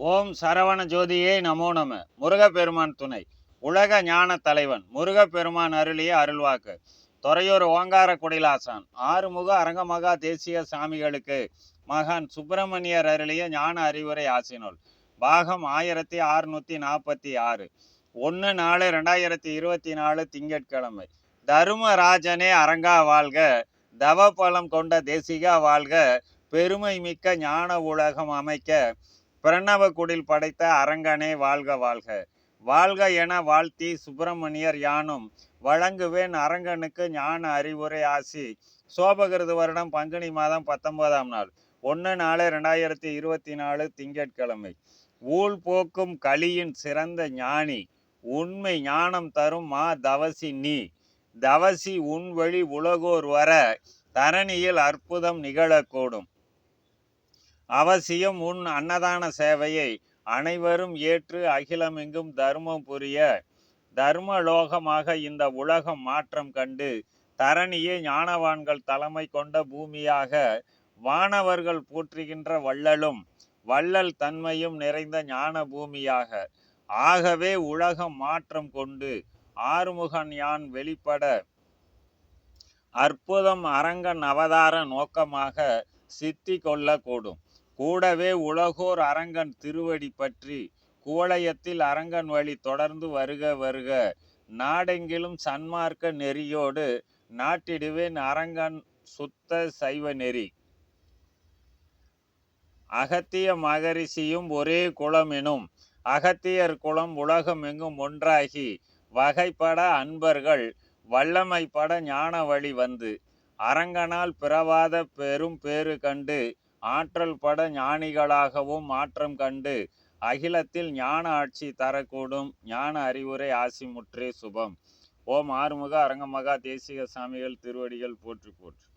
ஓம் சரவண ஜோதியே நமோ நம. முருகப்பெருமான் துணை. உலக ஞான தலைவன் முருகப்பெருமான் அருளிய அருள்வாக்கு. துறையூர் ஓங்கார குடிலாசான் ஆறுமுக அரங்கமகா தேசிய சாமிகளுக்கு மகான் சுப்பிரமணியர் அருளிய ஞான அறிவுரை ஆசினோல். பாகம் 1646. 1/4/2024 திங்கட்கிழமை. தருமராஜனே அரங்கா வாழ்க, தவபலம் கொண்ட தேசிகா வாழ்க, பெருமை மிக்க ஞான உலகம் அமைக்க பிரணவ குடில் படைத்த அரங்கனே வாழ்க வாழ்க. வாழ்க என வாழ்த்தி சுப்பிரமணியர் யானும் வழங்குவேன் அரங்கனுக்கு ஞான அறிவுரை ஆசி. சோபகிருது வருடம் பங்குனி மாதம் 19ஆம் நாள் 1/4/2024 திங்கட்கிழமை. ஊழ் போக்கும் களியின் சிறந்த ஞானி, உண்மை ஞானம் தரும் மா தவசி நீ. தவசி உன் வழி உலகோர் வர தரணியில் அற்புதம் நிகழக்கூடும். அவசியம் உன் அன்னதான சேவையை அனைவரும் ஏற்று அகிலமெங்கும் தர்மம் புரிய தர்மலோகமாக இந்த உலகம் மாற்றம் கண்டு தரணியே ஞானவான்கள் தலைமை கொண்ட பூமியாக வானவர்கள் போற்றுகின்ற வள்ளலும் வள்ளல் தன்மையும் நிறைந்த ஞான பூமியாக ஆகவே உலகம் மாற்றம் கொண்டு ஆறுமுகன் யான் வெளிப்பட அற்புதம் அரங்கன் அவதார நோக்கமாக சித்தி கொள்ள கூடும். கூடவே உலகோர் அரங்கன் திருவடி பற்றி குவளையத்தில் அரங்கன் வழி தொடர்ந்து வருக வருக. நாடெங்கிலும் சன்மார்க்க நெறியோடு நாட்டிடுவேன் அரங்கன் சுத்த சைவ நெறி. அகத்திய மகரிஷியும் ஒரே குலம் எனும் அகத்தியர் குலம் உலகம் எங்கும் ஒன்றாகி வகைப்பட அன்பர்கள் வல்லமைப்பட ஞான வழி வந்து அரங்கனால் பிறவாத பெரும் பேறு கண்டு ஆற்றல் பட ஞானிகளாகவும் மாற்றம் கண்டு அகிலத்தில் ஞான ஆட்சி தரக்கூடும். ஞான அறிவுரை ஆசி முற்றே சுபம். ஓம் ஆறுமுக அரங்கமகா தேசிக சாமிகள் திருவடிகள் போற்றி போற்றி.